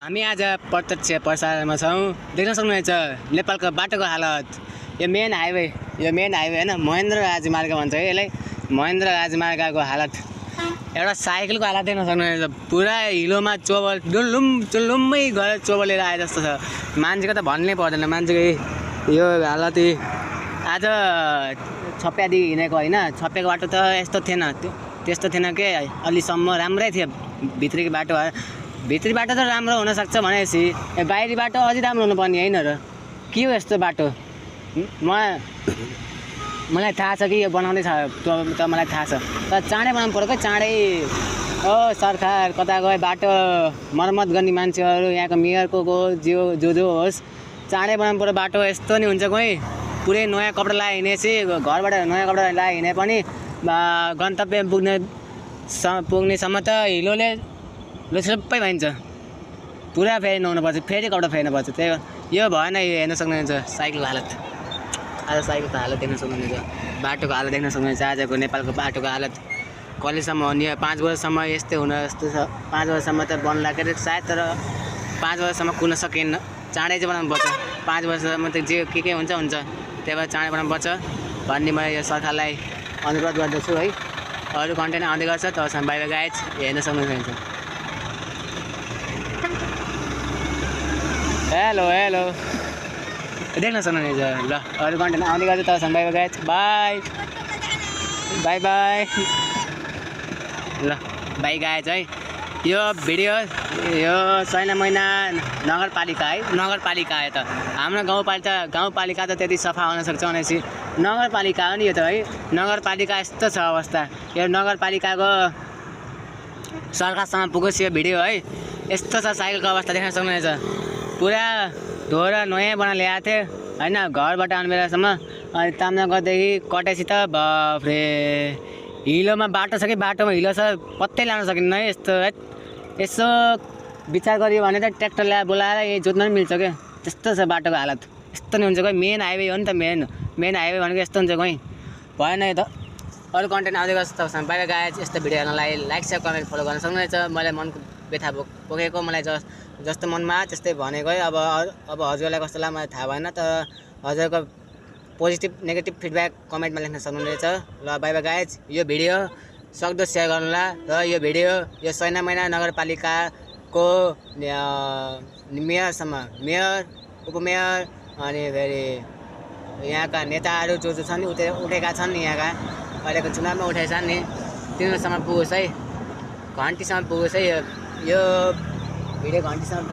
हामी आज प्रत्यक्ष प्रसारमा छौँ। देख्न सक्नुहुन्छ नेपालको बाटोको हालत। यो मेन हाइवे होइन, महेन्द्र राजमार्ग भन्छ है यसलाई। महेन्द्र राजमार्गको हालत, एउटा साइकलको हालत देख्न सक्नुहुन्छ। पुरा हिलोमा चोबल चुल्लुम्मै गएर चोबलेर आए जस्तो छ। मान्छेको त भन्नै पर्दैन, मान्छेको यो हालत। आज छप्यादी हिँडेको होइन, छप्याको बाटो त यस्तो थिएन, त्यस्तो थिएन के, अलिसम्म राम्रै थियो। भित्री बाटो त राम्रो हुनसक्छ भनेपछि बाहिरी बाटो अझै राम्रो हुनुपर्ने होइन र? के हो यस्तो बाटो? मलाई थाहा छ कि यो बनाउँदैछ त, मलाई थाहा छ, तर चाँडै बनाउनु पर्यो क्या, चाँडै। सरकार कता गयो, बाटो मर्मत गर्ने मान्छेहरू, यहाँको मेयरको जो होस्, चाँडै बनाउनु पर्यो बाटो। यस्तो नि हुन्छ कोही पुरै नयाँ कपडा लगाएर हिँडेपछि, घरबाट नयाँ कपडा लगाएर हिँडे पनि गन्तव्य पुग्नेसम्म त हिलोले सबै भइन्छ। पुरा फेरि नुहाउनुपर्छ, फेरि कपडा फेर्नुपर्छ। त्यही हो, यो भएन। यो हेर्न सक्नुहुन्छ साइकलको हालत। आज साइकलको हालत देख्न सक्नुहुन्छ, बाटोको हालत देख्न सक्नुहुन्छ। आजको नेपालको बाटोको हालत कहिलेसम्म हुने? 5 वर्षसम्म यस्तै हुन जस्तो छ। 5 वर्षसम्म त बन्ला के सायद, तर 5 वर्षसम्म कुद्न सकिन्न। चाँडै चाहिँ बनाउनु पर्छ। 5 वर्षसम्म त जे के हुन्छ त्यही भएर चाँडै बनाउनु पर्छ भन्ने म यो सरकारलाई अनुरोध गर्दछु है। अरू कन्टेन्ट आउँदै गर्छ, तबसम्म बाइ बाइ गाइज। हेर्न सक्नुहुन्छ। हेलो देख्न सक्नुहुन्छ ल, अरू कन्टेन्ट आउँदै गर्छ, तबसम्म बाइ बाइ गाइज। बाई ल, बाइ गाइज है। यो भिडियो यो छैन महिना नगरपालिका है, नगरपालिका आयो त। हाम्रो गाउँपालिका त त्यति सफा हुनसक्छ भनेपछि नगरपालिका हो नि यो त है। नगरपालिका यस्तो छ अवस्था। यो नगरपालिकाको सरकारसँग पुगोस् यो भिडियो है। यस्तो छ साइकलको अवस्था देख्न सक्नुहुन्छ। पुरा धोएर नयाँ बनाएर ल्याएको थिएँ होइन, घरबाट आउने बेलासम्म। अनि ताम्नागढदेखि कटेपछि त बाफ्रे, हिलोमा बाटो छ कि बाटोमा हिलो छ, पत्तै लान सकिन्न है। यसो विचार गरियो भने त ट्र्याक्टर ल्याएर बोलाएर यही जोत्न पनि मिल्छ क्या। त्यस्तो छ बाटोको हालत। यस्तो नि हुन्छ कोही, मेन हाइवे हो नि त। मेन हाइवे भनेको यस्तो हुन्छ कोही, भएन यो त। अरू कन्टेन्ट आउँदै गर्छ, तबसम्म बाइ बाइ गाइज। यस्तो भिडियो हेर्नलाई लाइक सेयर कमेन्ट फलो गर्न सक्नुहुनेछ। मैले मनको व्यथा पोखेको, मलाई जस्तो मनमा आयो त्यस्तै भनेको है। अब हजुरलाई कस्तो लाग्यो मलाई थाहा भएन, तर हजुरको पोजिटिभ नेगेटिभ फिडब्याक कमेन्टमा लेख्न सक्नुहुनेछ। ल बाइ बाइ गाइज। यो भिडियो सक्दो सेयर गर्नुहोला। र यो भिडियो यो छैन महिना नगरपालिकाको मेयर, उपमेयर अनि फेरि यहाँका नेताहरू जो छन् नि, उठेका छन् यहाँका, अहिलेको चुनावमा उठेका छन् नि, तिनीहरूसम्म पुगोस् है, घन्टीसम्म पुगोस् है। यो भिडियो घन्टीसम्म